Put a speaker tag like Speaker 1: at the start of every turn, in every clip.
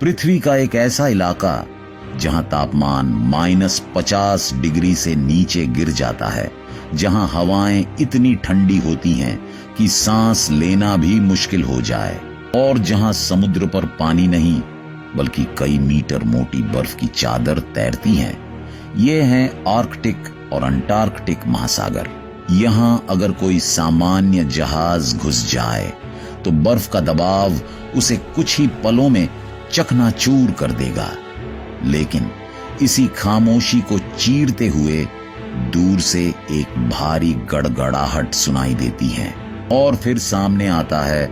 Speaker 1: पृथ्वी का एक ऐसा इलाका जहां तापमान -50 डिग्री से नीचे गिर जाता है, जहां हवाएं इतनी ठंडी होती हैं कि सांस लेना भी मुश्किल हो जाए, और जहां समुद्र पर पानी नहीं बल्कि कई मीटर मोटी बर्फ की चादर तैरती है। ये हैं आर्कटिक और अंटार्कटिक महासागर। यहां अगर कोई सामान्य जहाज घुस जाए तो बर्फ का दबाव उसे कुछ ही पलों में चकनाचूर कर देगा, लेकिन इसी खामोशी को चीरते हुए दूर से एक भारी गड़गड़ाहट सुनाई देती है, और फिर सामने आता है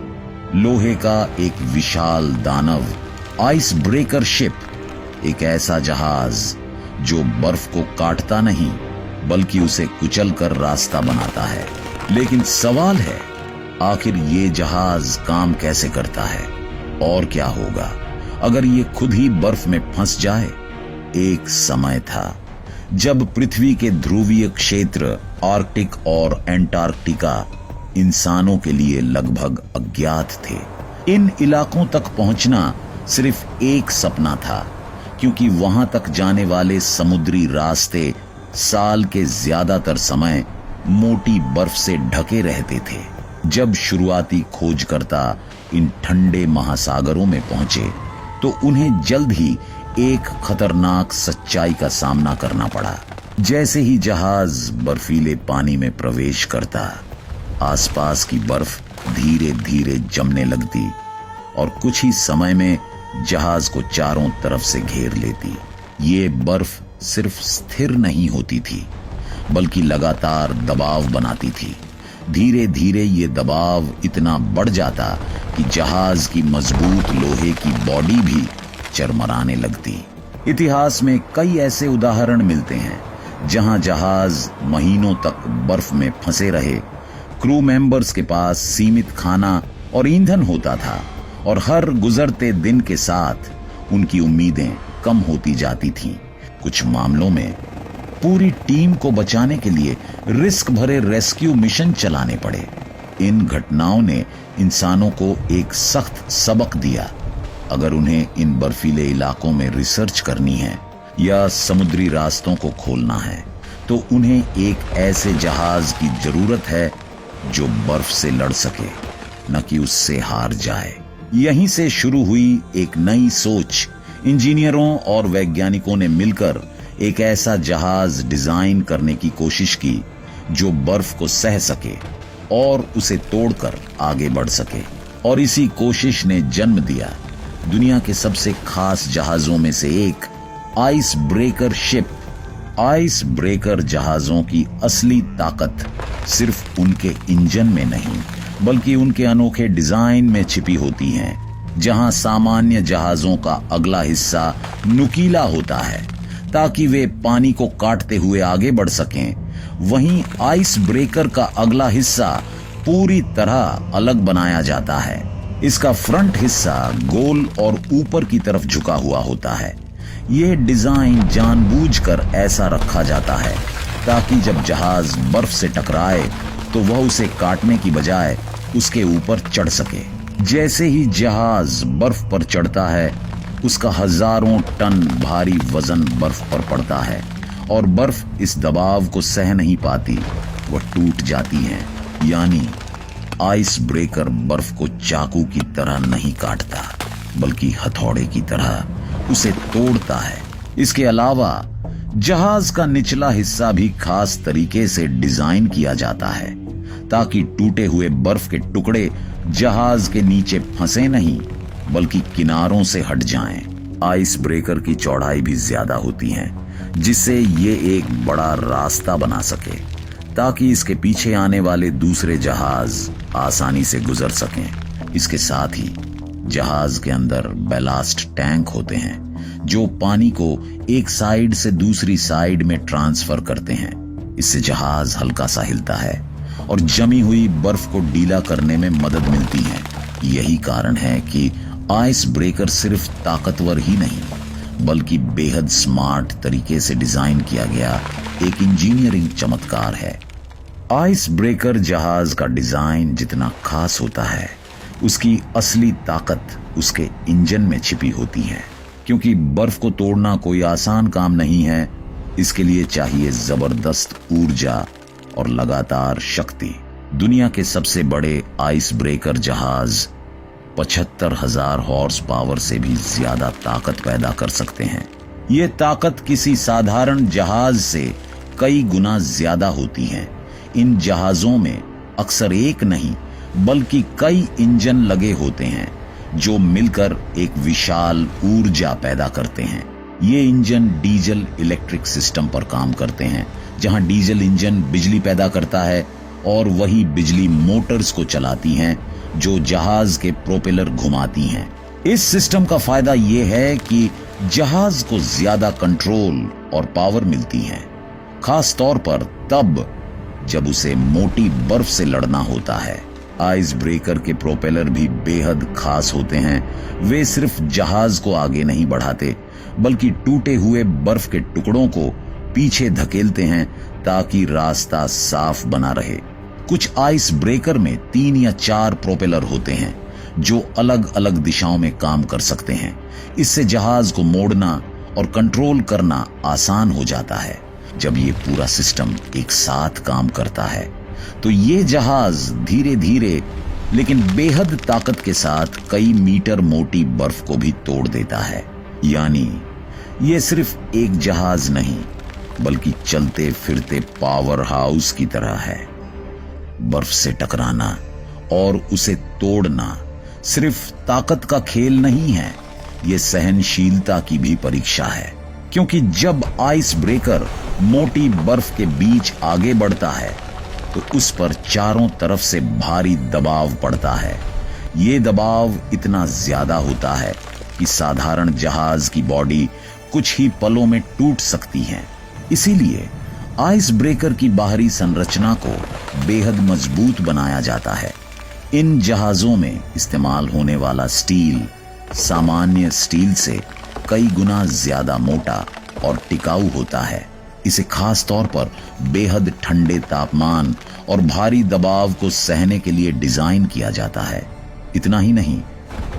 Speaker 1: लोहे का एक विशाल दानव, आइस ब्रेकर शिप, एक ऐसा जहाज जो बर्फ को काटता नहीं बल्कि उसे कुचलकर रास्ता बनाता है। लेकिन सवाल है, आखिर ये जहाज काम कैसे करता है, और क्या होगा अगर ये खुद ही बर्फ में फंस जाए? एक समय था जब पृथ्वी के ध्रुवीय क्षेत्र आर्कटिक और एंटार्क्टिका इंसानों के लिए लगभग अज्ञात थे। इन इलाकों तक पहुंचना सिर्फ एक सपना था, क्योंकि वहां तक जाने वाले समुद्री रास्ते साल के ज्यादातर समय मोटी बर्फ से ढके रहते थे। जब शुरुआती खोजकर्ता इन ठंडे महासागरों में पहुंचे तो उन्हें जल्द ही एक खतरनाक सच्चाई का सामना करना पड़ा। जैसे ही जहाज बर्फीले पानी में प्रवेश करता, आसपास की बर्फ धीरे धीरे जमने लगती और कुछ ही समय में जहाज को चारों तरफ से घेर लेती। ये बर्फ सिर्फ स्थिर नहीं होती थी बल्कि लगातार दबाव बनाती थी। धीरे धीरे ये दबाव इतना बढ़ जाता कि जहाज की मजबूत लोहे की बॉडी भी चरमराने लगती। इतिहास में कई ऐसे उदाहरण मिलते हैं जहां जहाज महीनों तक बर्फ में फंसे रहे। क्रू मेंबर्स के पास सीमित खाना और ईंधन होता था, और हर गुजरते दिन के साथ उनकी उम्मीदें कम होती जाती थीं। कुछ मामलों में पूरी टीम को बचाने के लिए रिस्क भरे रेस्क्यू मिशन चलाने पड़े। इन घटनाओं ने इंसानों को एक सख्त सबक दिया। अगर उन्हें इन बर्फीले इलाकों में रिसर्च करनी है या समुद्री रास्तों को खोलना है, तो उन्हें एक ऐसे जहाज की जरूरत है जो बर्फ से लड़ सके, न कि उससे हार जाए। यहीं से शुरू हुई एक नई सोच। इंजीनियरों और वैज्ञानिकों ने मिलकर एक ऐसा जहाज डिजाइन करने की कोशिश की जो बर्फ को सह सके और उसे तोड़कर आगे बढ़ सके। और इसी कोशिश ने जन्म दिया दुनिया के सबसे खास जहाजों में से एक, ice breaker ship. Ice breaker जहाजों की असली ताकत सिर्फ उनके इंजन में नहीं बल्कि उनके अनोखे डिजाइन में छिपी होती है। जहां सामान्य जहाजों का अगला हिस्सा नुकीला होता है ताकि वे पानी को काटते हुए आगे बढ़ सकें, वहीं आइस ब्रेकर का अगला हिस्सा पूरी तरह अलग बनाया जाता है। इसका फ्रंट हिस्सा गोल और ऊपर की तरफ झुका हुआ होता है। यह डिजाइन जानबूझकर ऐसा रखा जाता है ताकि जब जहाज बर्फ से टकराए तो वह उसे काटने की बजाय उसके ऊपर चढ़ सके। जैसे ही जहाज बर्फ पर चढ़ता है, उसका हजारों टन भारी वजन बर्फ पर पड़ता है और बर्फ इस दबाव को सह नहीं पाती, वह टूट जाती है। यानी आइस ब्रेकर बर्फ को चाकू की तरह नहीं काटता बल्कि हथौड़े की तरह उसे तोड़ता है। इसके अलावा जहाज का निचला हिस्सा भी खास तरीके से डिजाइन किया जाता है ताकि टूटे हुए बर्फ के टुकड़े जहाज के नीचे फंसे नहीं बल्कि किनारों से हट जाएं। आइस ब्रेकर की चौड़ाई भी ज्यादा होती है जिससे ये एक बड़ा रास्ता बना सके ताकि इसके पीछे आने वाले दूसरे जहाज आसानी से गुजर सकें। इसके साथ ही जहाज के अंदर बैलास्ट टैंक होते हैं जो पानी को एक साइड से दूसरी साइड में ट्रांसफर करते हैं। इससे जहाज हल्का सा हिलता है और जमी हुई बर्फ को ढीला करने में मदद मिलती है। यही कारण है कि आइस ब्रेकर सिर्फ ताकतवर ही नहीं बल्कि बेहद स्मार्ट तरीके से डिजाइन किया गया एक इंजीनियरिंग चमत्कार है। आइस ब्रेकर जहाज का डिजाइन जितना खास होता है, उसकी असली ताकत उसके इंजन में छिपी होती है, क्योंकि बर्फ को तोड़ना कोई आसान काम नहीं है। इसके लिए चाहिए जबरदस्त ऊर्जा और लगातार शक्ति। दुनिया के सबसे बड़े आइस ब्रेकर जहाज 75,000 हॉर्स पावर से भी ज्यादा ताकत पैदा कर सकते हैं। ये ताकत किसी साधारण जहाज से कई गुना ज्यादा होती है। इन जहाजों में अक्सर एक नहीं बल्कि कई इंजन लगे होते हैं जो मिलकर एक विशाल ऊर्जा पैदा करते हैं। ये इंजन डीजल इलेक्ट्रिक सिस्टम पर काम करते हैं, जहां डीजल इंजन बिजली पैदा करता है और वही बिजली मोटर्स को चलाती हैं जो जहाज के प्रोपेलर घुमाती हैं। इस सिस्टम का फायदा यह है कि जहाज को ज्यादा कंट्रोल और पावर मिलती है, खास तौर पर तब जब उसे मोटी बर्फ से लड़ना होता है। आइस ब्रेकर के प्रोपेलर भी बेहद खास होते हैं। वे सिर्फ जहाज को आगे नहीं बढ़ाते बल्कि टूटे हुए बर्फ के टुकड़ों को पीछे धकेलते हैं ताकि रास्ता साफ बना रहे। कुछ आइस ब्रेकर में 3 या 4 प्रोपेलर होते हैं जो अलग अलग दिशाओं में काम कर सकते हैं। इससे जहाज को मोड़ना और कंट्रोल करना आसान हो जाता है। जब ये पूरा सिस्टम एक साथ काम करता है तो ये जहाज धीरे धीरे लेकिन बेहद ताकत के साथ कई मीटर मोटी बर्फ को भी तोड़ देता है। यानी ये सिर्फ एक जहाज नहीं बल्कि चलते फिरते पावर हाउस की तरह है। बर्फ से टकराना और उसे तोड़ना सिर्फ ताकत का खेल नहीं है, ये सहनशीलता की भी परीक्षा है। क्योंकि जब आइस ब्रेकर मोटी बर्फ के बीच आगे बढ़ता है तो उस पर चारों तरफ से भारी दबाव पड़ता है। ये दबाव इतना ज्यादा होता है कि साधारण जहाज की बॉडी कुछ ही पलों में टूट सकती है। इसीलिए आइस ब्रेकर की बाहरी संरचना को बेहद मजबूत बनाया जाता है। इन जहाजों में इस्तेमाल होने वाला स्टील सामान्य स्टील से कई गुना ज्यादा मोटा और टिकाऊ होता है। इसे खास तौर पर बेहद ठंडे तापमान और भारी दबाव को सहने के लिए डिजाइन किया जाता है। इतना ही नहीं,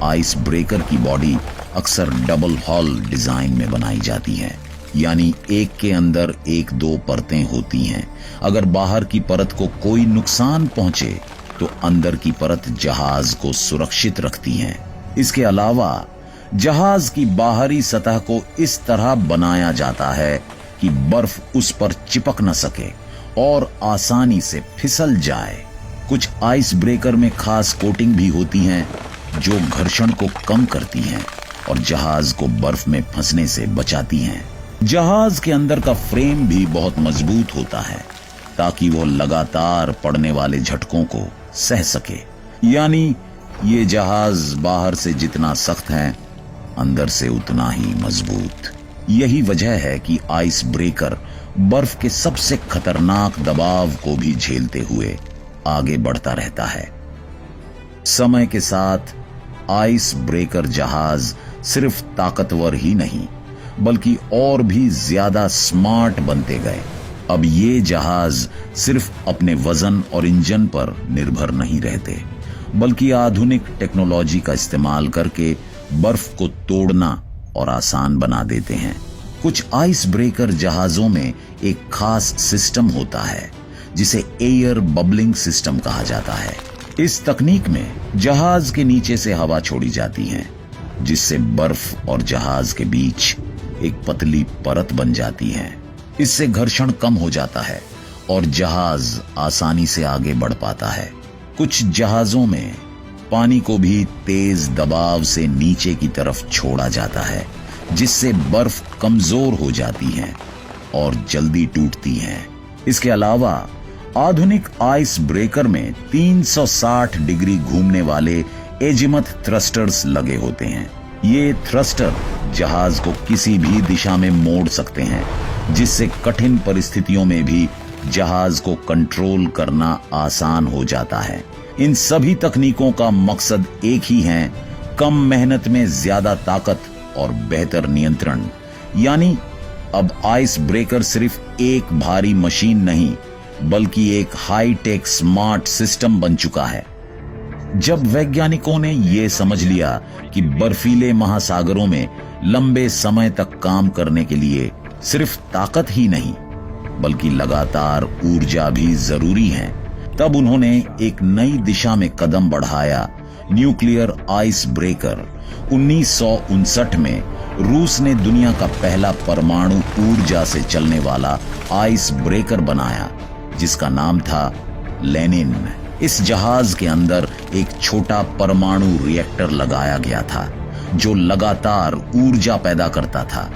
Speaker 1: आइस ब्रेकर की बॉडी अक्सर डबल हॉल डिजाइन में बनाई जाती है, यानी एक के अंदर 1-2 परतें होती हैं। अगर बाहर की परत को कोई नुकसान पहुंचे तो अंदर की परत जहाज को सुरक्षित रखती है। इसके अलावा जहाज की बाहरी सतह को इस तरह बनाया जाता है कि बर्फ उस पर चिपक न सके और आसानी से फिसल जाए। कुछ आइस ब्रेकर में खास कोटिंग भी होती हैं जो घर्षण को कम करती हैं और जहाज को बर्फ में फंसने से बचाती हैं। जहाज के अंदर का फ्रेम भी बहुत मजबूत होता है ताकि वो लगातार पड़ने वाले झटकों को सह सके। यानी ये जहाज बाहर से जितना सख्त है, अंदर से उतना ही मजबूत। यही वजह है कि आइस ब्रेकर बर्फ के सबसे खतरनाक दबाव को भी झेलते हुए आगे बढ़ता रहता है। समय के साथ आइस ब्रेकर जहाज सिर्फ ताकतवर ही नहीं बल्कि और भी ज्यादा स्मार्ट बनते गए। अब ये जहाज सिर्फ अपने वजन और इंजन पर निर्भर नहीं रहते बल्कि आधुनिक टेक्नोलॉजी का इस्तेमाल करके बर्फ को तोड़ना और आसान बना देते हैं। कुछ आइस ब्रेकर जहाजों में एक खास सिस्टम होता है जिसे एयर बबलिंग सिस्टम कहा जाता है। इस तकनीक में जहाज के नीचे से हवा छोड़ी जाती है जिससे बर्फ और जहाज के बीच एक पतली परत बन जाती है। इससे घर्षण कम हो जाता है और जहाज आसानी से आगे बढ़ पाता है। कुछ जहाजों में पानी को भी तेज दबाव से नीचे की तरफ छोड़ा जाता है जिससे बर्फ कमजोर हो जाती है और जल्दी टूटती है। इसके अलावा आधुनिक आइस ब्रेकर में 360 डिग्री घूमने वाले एजिमथ थ्रस्टर्स लगे होते हैं। ये थ्रस्टर जहाज को किसी भी दिशा में मोड़ सकते हैं जिससे कठिन परिस्थितियों में भी जहाज को कंट्रोल करना आसान हो जाता है। इन सभी तकनीकों का मकसद एक ही है, कम मेहनत में ज्यादा ताकत और बेहतर नियंत्रण। यानी अब आइस ब्रेकर सिर्फ एक भारी मशीन नहीं बल्कि एक हाई टेक स्मार्ट सिस्टम बन चुका है। जब वैज्ञानिकों ने ये समझ लिया कि बर्फीले महासागरों में लंबे समय तक काम करने के लिए सिर्फ ताकत ही नहीं बल्कि लगातार ऊर्जा भी जरूरी है, तब उन्होंने एक नई दिशा में कदम बढ़ाया। Nuclear ice breaker. 1959 में रूस ने दुनिया का पहला परमाणु ऊर्जा से चलने वाला आइस ब्रेकर बनाया, जिसका नाम था लेनिन। इस जहाज के अंदर एक छोटा परमाणु रिएक्टर लगाया गया था जो लगातार ऊर्जा पैदा करता था।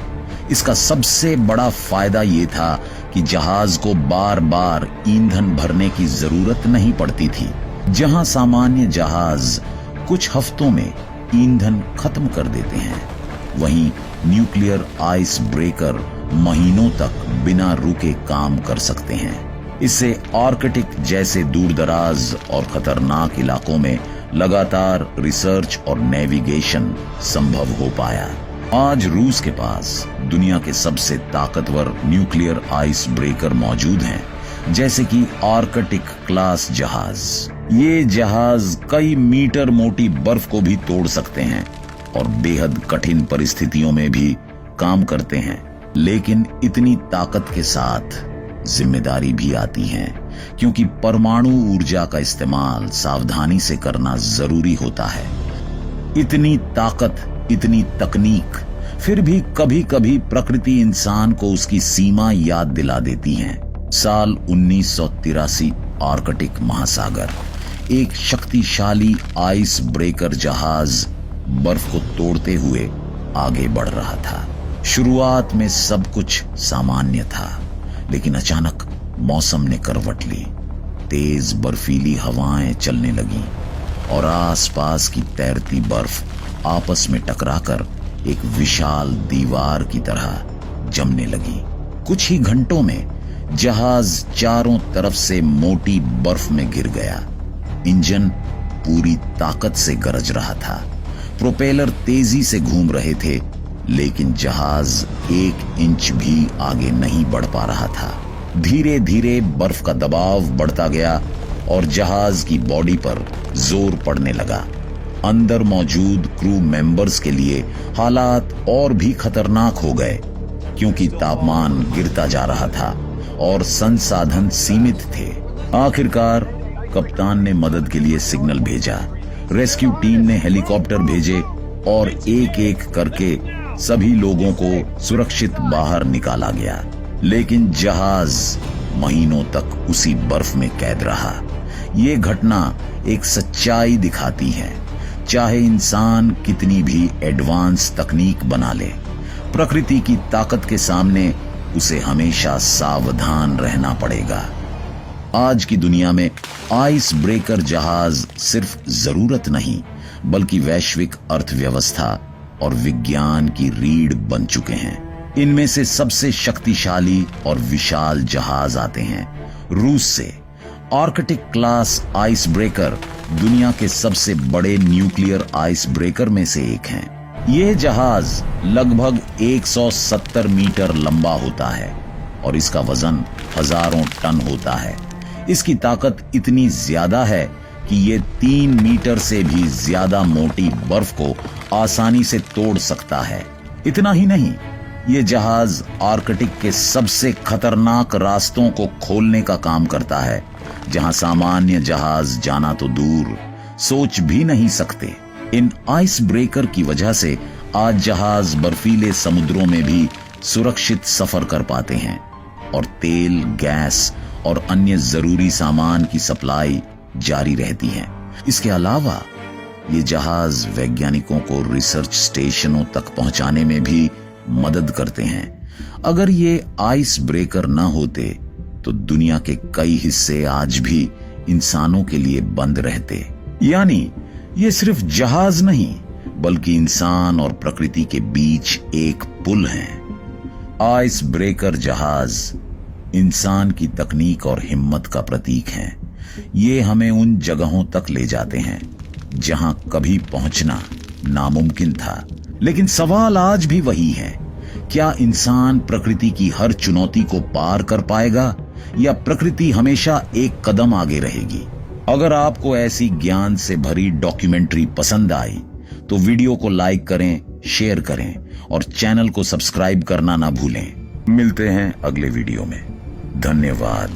Speaker 1: इसका सबसे बड़ा फायदा ये था कि जहाज को बार बार ईंधन भरने की जरूरत नहीं पड़ती थी। जहां सामान्य जहाज कुछ हफ्तों में ईंधन खत्म कर देते हैं, वहीं न्यूक्लियर आइस ब्रेकर महीनों तक बिना रुके काम कर सकते हैं। इससे आर्कटिक जैसे दूरदराज और खतरनाक इलाकों में लगातार रिसर्च और नेविगेशन संभव हो पाया। आज रूस के पास दुनिया के सबसे ताकतवर न्यूक्लियर आइस ब्रेकर मौजूद हैं, जैसे कि आर्कटिक क्लास जहाज। ये जहाज कई मीटर मोटी बर्फ को भी तोड़ सकते हैं और बेहद कठिन परिस्थितियों में भी काम करते हैं। लेकिन इतनी ताकत के साथ जिम्मेदारी भी आती है, क्योंकि परमाणु ऊर्जा का इस्तेमाल सावधानी से करना जरूरी होता है। इतनी ताकत, इतनी तकनीक, फिर भी कभी कभी प्रकृति इंसान को उसकी सीमा याद दिला देती है। साल 1983 आर्कटिक महासागर। एक शक्तिशाली आइस ब्रेकर जहाज बर्फ को तोड़ते हुए आगे बढ़ रहा था। शुरुआत में सब कुछ सामान्य था, लेकिन अचानक मौसम ने करवट ली। तेज बर्फीली हवाएं चलने लगीं और आसपास की तैरती बर्फ आपस में टकराकर एक विशाल दीवार की तरह जमने लगी। कुछ ही घंटों में जहाज चारों तरफ से मोटी बर्फ में घिर गया। इंजन पूरी ताकत से गरज रहा था, प्रोपेलर तेजी से घूम रहे थे, लेकिन जहाज 1 इंच भी आगे नहीं बढ़ पा रहा था। धीरे धीरे बर्फ का दबाव बढ़ता गया और जहाज की बॉडी पर जोर पड़ने लगा। अंदर मौजूद क्रू मेंबर्स के लिए हालात और भी खतरनाक हो गए, क्योंकि तापमान गिरता जा रहा था और संसाधन सीमित थे। आखिरकार कप्तान ने मदद के लिए सिग्नल भेजा। रेस्क्यू टीम ने हेलीकॉप्टर भेजे और एक एक करके सभी लोगों को सुरक्षित बाहर निकाला गया। लेकिन जहाज महीनों तक उसी बर्फ में कैद रहा। ये घटना एक सच्चाई दिखाती है, चाहे इंसान कितनी भी एडवांस तकनीक बना ले, प्रकृति की ताकत के सामने उसे हमेशा सावधान रहना पड़ेगा। आज की दुनिया में आइस ब्रेकर जहाज सिर्फ जरूरत नहीं, बल्कि वैश्विक अर्थव्यवस्था और विज्ञान की रीढ़ बन चुके हैं। इनमें से सबसे शक्तिशाली और विशाल जहाज आते हैं रूस से। आर्कटिक क्लास आइस ब्रेकर दुनिया के सबसे बड़े न्यूक्लियर आइस ब्रेकर में से एक हैं। ये जहाज लगभग 170 मीटर लंबा होता है और इसका वजन हजारों टन होता है। इसकी ताकत इतनी ज्यादा है कि ये 3 मीटर से भी ज्यादा मोटी बर्फ को आसानी से तोड़ सकता है। इतना ही नहीं, ये जहाज आर्कटिक के सबसे खतरनाक रास्तों को खोलने का काम करता है, जहां सामान्य जहाज जाना तो दूर सोच भी नहीं सकते। इन आइस ब्रेकर की वजह से आज जहाज बर्फीले समुद्रों में भी सुरक्षित सफर कर पाते हैं और तेल, गैस और अन्य जरूरी सामान की सप्लाई जारी रहती है। इसके अलावा ये जहाज वैज्ञानिकों को रिसर्च स्टेशनों तक पहुंचाने में भी मदद करते हैं। अगर ये आइस ब्रेकर न होते तो दुनिया के कई हिस्से आज भी इंसानों के लिए बंद रहते। यानी ये सिर्फ जहाज नहीं, बल्कि इंसान और प्रकृति के बीच एक पुल है। आइस ब्रेकर जहाज इंसान की तकनीक और हिम्मत का प्रतीक है। ये हमें उन जगहों तक ले जाते हैं जहां कभी पहुंचना नामुमकिन था। लेकिन सवाल आज भी वही है, क्या इंसान प्रकृति की हर चुनौती को पार कर पाएगा या प्रकृति हमेशा एक कदम आगे रहेगी? अगर आपको ऐसी ज्ञान से भरी डॉक्यूमेंट्री पसंद आई तो वीडियो को लाइक करें, शेयर करें और चैनल को सब्सक्राइब करना ना भूलें। मिलते हैं अगले वीडियो में। धन्यवाद।